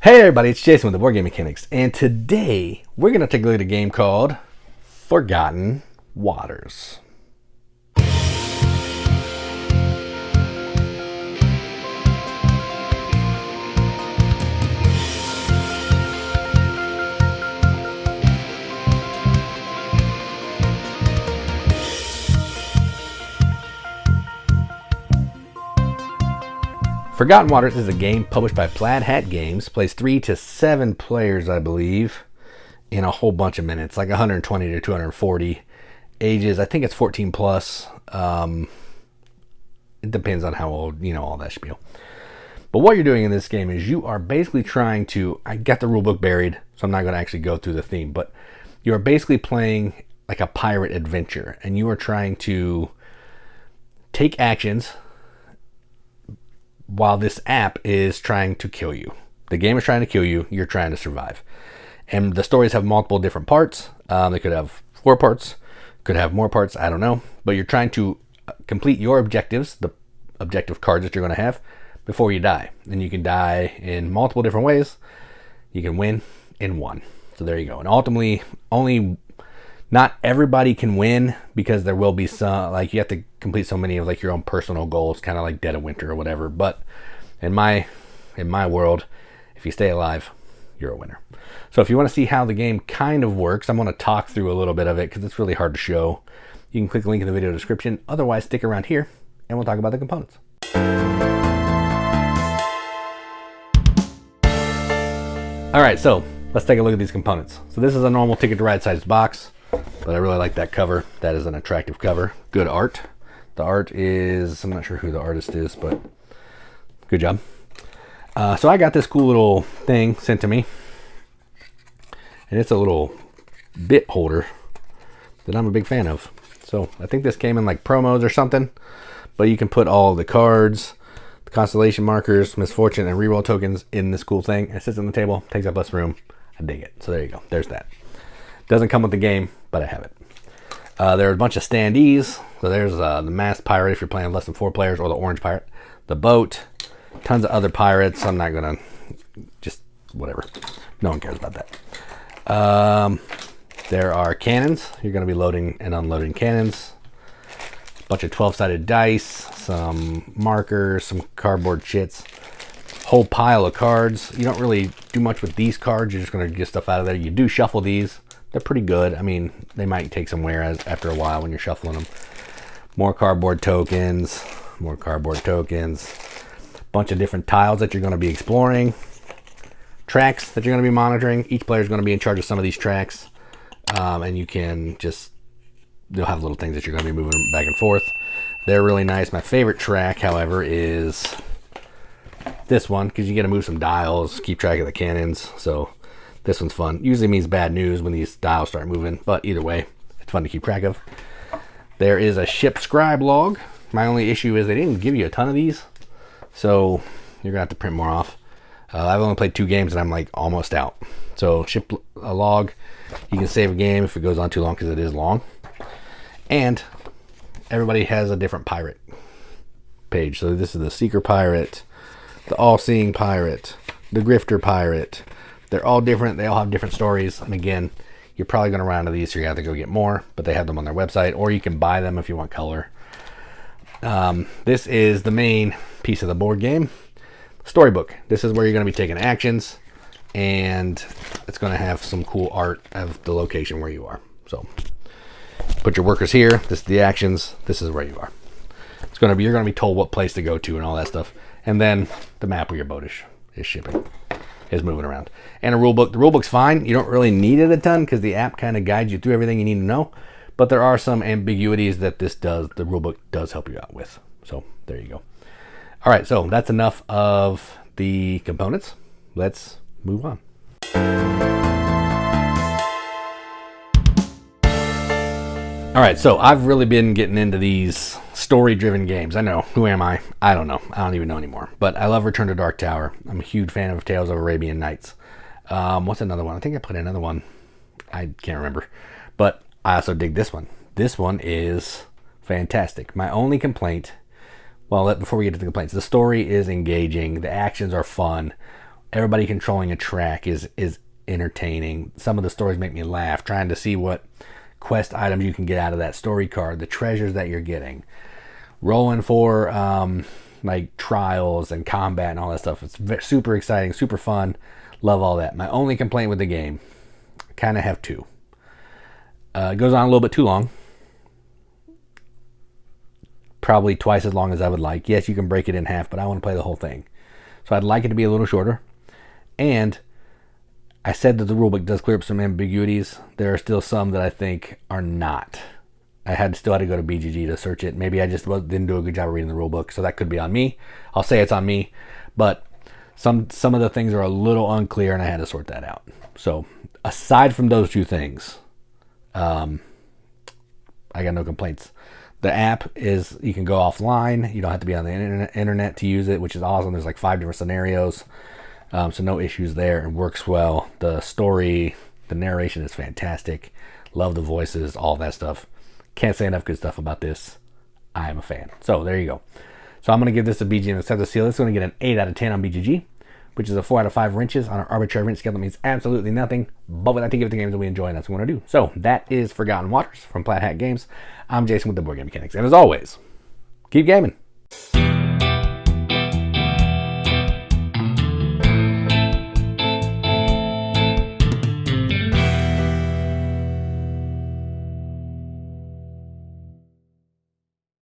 Hey everybody, it's Jason with the Board Game Mechanics, and today we're going to take a look at a game called Forgotten Waters. Forgotten Waters is a game published by Plaid Hat Games, plays 3 to 7 players, I believe, in a whole bunch of minutes, like 120 to 240. Ages, I think it's 14 plus. It depends on how old, all that spiel. But what you're doing in this game is you are basically trying to, I got the rulebook buried, so I'm not going to actually go through the theme, but you are basically playing like a pirate adventure, and you are trying to take actions while this app is trying to kill you. The game is trying to kill you, you're trying to survive. And the stories have multiple different parts. They could have 4 parts, could have more parts, I don't know. But you're trying to complete your objectives, the objective cards that you're going to have, before you die. And you can die in multiple different ways. You can win in one. So there you go. And ultimately, not everybody can win, because there will be some, like, you have to complete so many of like your own personal goals, kind of like Dead of Winter or whatever. But in my world, if you stay alive, you're a winner. So if you want to see how the game kind of works, I'm going to talk through a little bit of it because it's really hard to show. You can click the link in the video description. Otherwise, stick around here and we'll talk about the components. All right, so let's take a look at these components. So this is a normal Ticket to Ride sized box, but I really like that cover. That is an attractive cover. Good art. The art is, I'm not sure who the artist is, but good job. So I got this cool little thing sent to me, and it's a little bit holder that I'm a big fan of. So I think this came in like promos or something, but you can put all the cards, the constellation markers, misfortune, and reroll tokens in this cool thing. It sits on the table, takes up less room. I dig it. So there you go. There's that. Doesn't come with the game, but I have it. There are a bunch of standees. So there's the masked pirate if you're playing less than 4 players, or the orange pirate. The boat. Tons of other pirates. I'm not going to, just whatever. No one cares about that. There are cannons. You're going to be loading and unloading cannons. A bunch of 12-sided dice. Some markers. Some cardboard chits. Whole pile of cards. You don't really do much with these cards. You're just going to get stuff out of there. You do shuffle these. They're pretty good. I mean, they might take some wear after a while when you're shuffling them. More cardboard tokens. More cardboard tokens. Bunch of different tiles that you're going to be exploring. Tracks that you're going to be monitoring. Each player is going to be in charge of some of these tracks. And you can just, you'll have little things that you're going to be moving back and forth. They're really nice. My favorite track, however, is this one, because you get to move some dials, keep track of the cannons. So this one's fun. Usually means bad news when these dials start moving, but either way, it's fun to keep track of. There is a ship scribe log. My only issue is they didn't give you a ton of these, so you're gonna have to print more off. I've only played 2 games and I'm like almost out. So ship log, you can save a game if it goes on too long, because it is long. And everybody has a different pirate page. So this is the seeker pirate, the all-seeing pirate, the grifter pirate. They're all different. They all have different stories. And again, you're probably going to run out of these, so you have to go get more. But they have them on their website, or you can buy them if you want color. This is the main piece of the board game. Storybook. This is where you're going to be taking actions. And it's going to have some cool art of the location where you are. So put your workers here. This is the actions. This is where you are. It's going to be, you're going to be told what place to go to and all that stuff. And then the map where your boat is shipping. Is moving around. And a rule book. The rule book's fine. You don't really need it a ton, because the app kind of guides you through everything you need to know. But there are some ambiguities that the rule book does help you out with. So there you go. All right, so that's enough of the components. Let's move on. All right, so I've really been getting into these story-driven games. I know. Who am I? I don't know. I don't even know anymore. But I love Return to Dark Tower. I'm a huge fan of Tales of Arabian Nights. What's another one? I think I put another one. I can't remember. But I also dig this one. This one is fantastic. My only complaint, well, before we get to the complaints, the story is engaging. The actions are fun. everybody controlling a track is entertaining. Some of the stories make me laugh, trying to see what quest items you can get out of that story card, the treasures that you're getting, rolling for like trials and combat and all that stuff. It's super exciting, super fun. Love all that. My only complaint with the game, I kind of have two. It goes on a little bit too long. Probably twice as long as I would like. Yes, you can break it in half, but I want to play the whole thing. So I'd like it to be a little shorter. And I said that the rulebook does clear up some ambiguities. There are still some that I think are not. I still had to go to BGG to search it. Maybe I just didn't do a good job of reading the rulebook, so that could be on me. I'll say it's on me, but some of the things are a little unclear, and I had to sort that out. So aside from those two things, I got no complaints. The app is, you can go offline. You don't have to be on the internet to use it, which is awesome. There's like 5 different scenarios. So no issues there. It works well. The story, the narration is fantastic. Love the voices, all that stuff. Can't say enough good stuff about this. I am a fan. So there you go. So I'm going to give this a BG and accept the seal. It's going to get an 8 out of 10 on BGG, which is a 4 out of 5 wrenches on our arbitrary wrench scale. That means absolutely nothing, but we like to give the games that we enjoy, and that's what we're going to do. So that is Forgotten Waters from Plaid Hat Games. I'm Jason with the Board Game Mechanics. And as always, keep gaming.